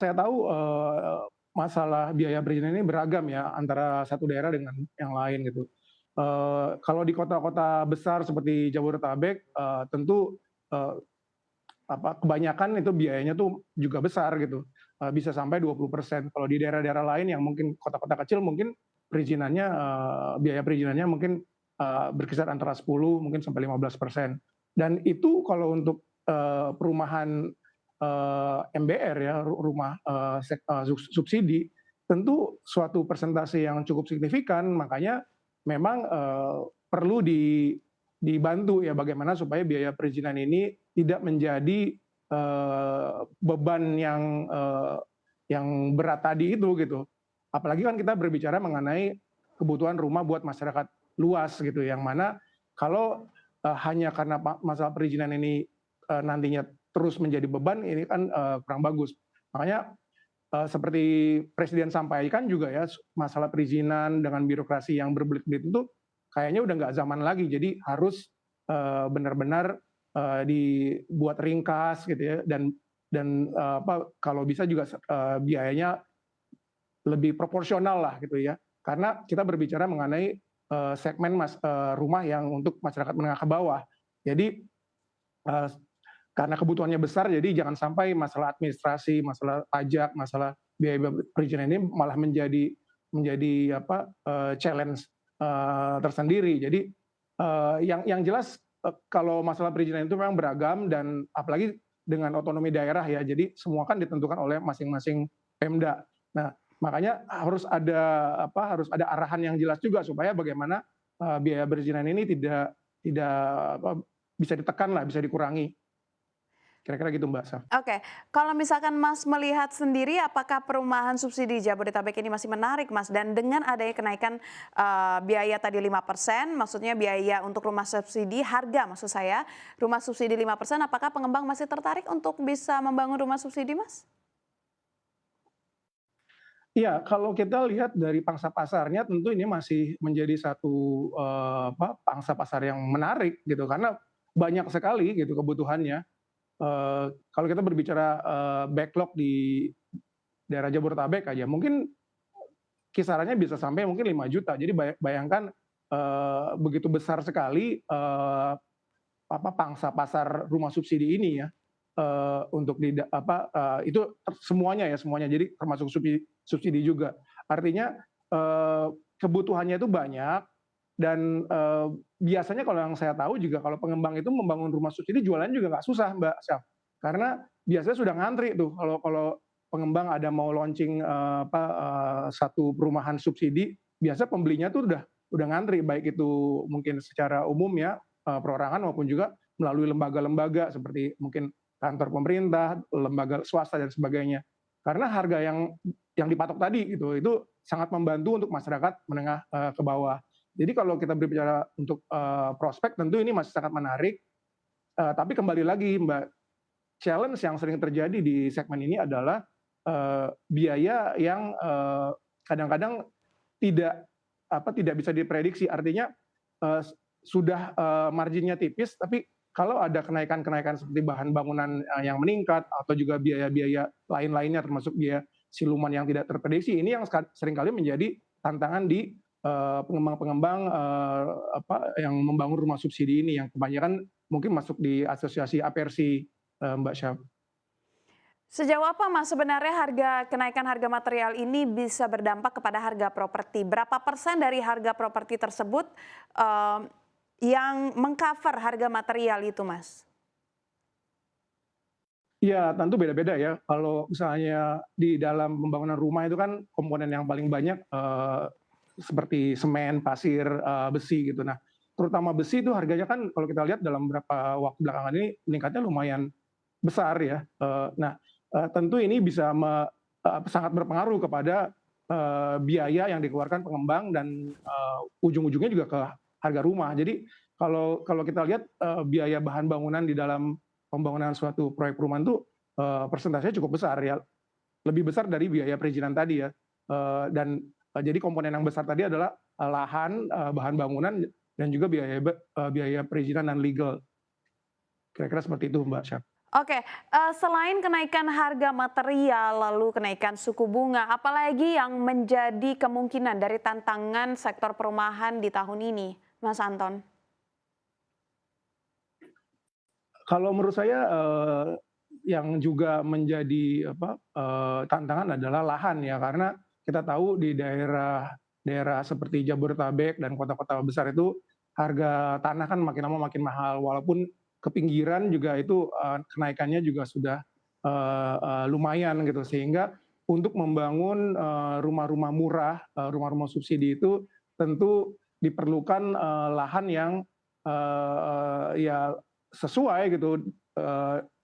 saya tahu, masalah biaya perizinan ini beragam ya antara satu daerah dengan yang lain gitu. Kalau di kota-kota besar seperti Jabodetabek, tentu, eee, kebanyakan itu biayanya tuh juga besar gitu, bisa sampai 20%. Kalau di daerah-daerah lain yang mungkin kota-kota kecil mungkin perizinannya, biaya perizinannya mungkin, berkisar antara 10 mungkin sampai 15%. Dan itu kalau untuk, perumahan, MBR ya, rumah, subsidi, tentu suatu persentase yang cukup signifikan, makanya memang, perlu dibantu ya bagaimana supaya biaya perizinan ini tidak menjadi, beban yang berat tadi itu gitu. Apalagi kan kita berbicara mengenai kebutuhan rumah buat masyarakat luas gitu, yang mana kalau, hanya karena masalah perizinan ini, nantinya terus menjadi beban, ini kan, kurang bagus. Makanya, seperti presiden sampaikan juga ya, masalah perizinan dengan birokrasi yang berbelit-belit itu kayaknya udah nggak zaman lagi. Jadi harus, benar-benar, dibuat ringkas gitu ya, dan kalau bisa juga biayanya lebih proporsional lah gitu ya. Karena kita berbicara mengenai, segmen rumah yang untuk masyarakat menengah ke bawah. Jadi, eee, karena kebutuhannya besar, jadi jangan sampai masalah administrasi, masalah pajak, masalah biaya perizinan ini malah menjadi challenge, tersendiri. Jadi, yang jelas, kalau masalah perizinan itu memang beragam dan apalagi dengan otonomi daerah ya, jadi semua kan ditentukan oleh masing-masing Pemda. Nah, makanya harus ada arahan yang jelas juga supaya bagaimana, biaya perizinan ini tidak tidak apa, bisa ditekan lah, bisa dikurangi. Kira-kira gitu Mbak Saf. Oke, kalau misalkan Mas melihat sendiri apakah perumahan subsidi Jabodetabek ini masih menarik Mas? Dan dengan adanya kenaikan, biaya tadi 5%, maksudnya biaya untuk rumah subsidi, harga maksud saya, rumah subsidi 5%, apakah pengembang masih tertarik untuk bisa membangun rumah subsidi Mas? Iya, kalau kita lihat dari pangsa pasarnya tentu ini masih menjadi satu, pangsa pasar yang menarik gitu, karena banyak sekali gitu kebutuhannya. Kalau kita berbicara, backlog di daerah Jabodetabek aja, mungkin kisarannya bisa sampai mungkin 5 juta. Jadi bayangkan, begitu besar sekali, pangsa pasar rumah subsidi ini ya, untuk itu semuanya ya, semuanya. Jadi termasuk subsidi juga. Artinya, kebutuhannya itu banyak dan, biasanya kalau yang saya tahu juga kalau pengembang itu membangun rumah subsidi jualannya juga nggak susah Mbak Syaf. Karena biasanya sudah ngantri tuh kalau kalau pengembang ada mau launching, satu perumahan subsidi, biasa pembelinya tuh udah ngantri, baik itu mungkin secara umum ya, perorangan maupun juga melalui lembaga-lembaga seperti mungkin kantor pemerintah, lembaga swasta dan sebagainya. Karena harga yang dipatok tadi gitu, itu sangat membantu untuk masyarakat menengah, ke bawah. Jadi kalau kita berbicara untuk, prospek tentu ini masih sangat menarik, tapi kembali lagi Mbak, challenge yang sering terjadi di segmen ini adalah, biaya yang, kadang-kadang tidak tidak bisa diprediksi. Artinya, eee, sudah, marginnya tipis, tapi kalau ada kenaikan-kenaikan seperti bahan bangunan, yang meningkat atau juga biaya-biaya lain-lainnya termasuk biaya siluman yang tidak terprediksi, ini yang seringkali menjadi tantangan di, pengembang-pengembang, yang membangun rumah subsidi ini yang kebanyakan mungkin masuk di asosiasi apersi, Mbak Syaf. Sejauh apa Mas sebenarnya kenaikan harga material ini bisa berdampak kepada harga properti? Berapa persen dari harga properti tersebut, eee, yang meng-cover harga material itu Mas? Iya, tentu beda-beda ya. Kalau misalnya di dalam pembangunan rumah itu kan komponen yang paling banyak, seperti semen, pasir, besi gitu. Nah, terutama besi itu harganya kan kalau kita lihat dalam beberapa waktu belakangan ini meningkatnya lumayan besar ya. Tentu ini bisa sangat berpengaruh kepada, biaya yang dikeluarkan pengembang dan, ujung-ujungnya juga ke harga rumah. Jadi kalau kalau kita lihat, biaya bahan bangunan di dalam pembangunan suatu proyek perumahan tuh, persentasenya cukup besar ya, lebih besar dari biaya perizinan tadi ya. Jadi komponen yang besar tadi adalah, lahan, bahan bangunan dan juga biaya perizinan dan legal. Kira-kira seperti itu Mbak Syaf. Oke, selain kenaikan harga material, lalu kenaikan suku bunga, apalagi yang menjadi kemungkinan dari tantangan sektor perumahan di tahun ini, Mas Anton? Kalau menurut saya, yang juga menjadi apa, tantangan adalah lahan ya, karena kita tahu di daerah daerah seperti Jabodetabek dan kota-kota besar itu harga tanah kan makin lama makin mahal, walaupun ke pinggiran juga itu, kenaikannya juga sudah, lumayan gitu. Sehingga untuk membangun, rumah-rumah murah, rumah-rumah subsidi itu tentu diperlukan, lahan yang, ya sesuai gitu,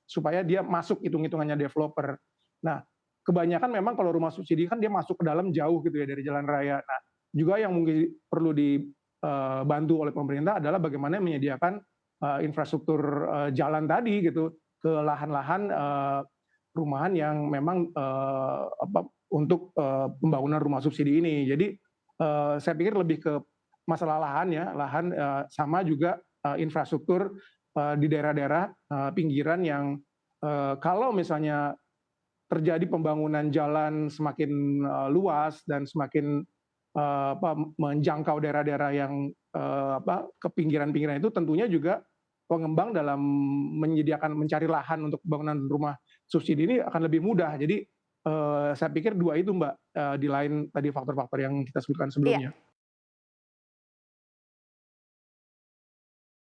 supaya dia masuk hitung-hitungannya developer. Nah, kebanyakan memang kalau rumah subsidi kan dia masuk ke dalam jauh gitu ya dari jalan raya. Nah, juga yang mungkin perlu dibantu oleh pemerintah adalah bagaimana menyediakan, infrastruktur, jalan tadi gitu, ke lahan-lahan, perumahan yang memang, apa, untuk, pembangunan rumah subsidi ini. Jadi, saya pikir lebih ke masalah lahan ya, lahan, sama juga, infrastruktur, di daerah-daerah, pinggiran yang, kalau misalnya terjadi pembangunan jalan semakin, luas dan semakin, apa, menjangkau daerah-daerah yang, apa, ke pinggiran-pinggiran itu tentunya juga pengembang dalam mencari lahan untuk pembangunan rumah subsidi ini akan lebih mudah. Jadi, saya pikir 2 itu Mbak, di lain tadi faktor-faktor yang kita sebutkan Iya. sebelumnya.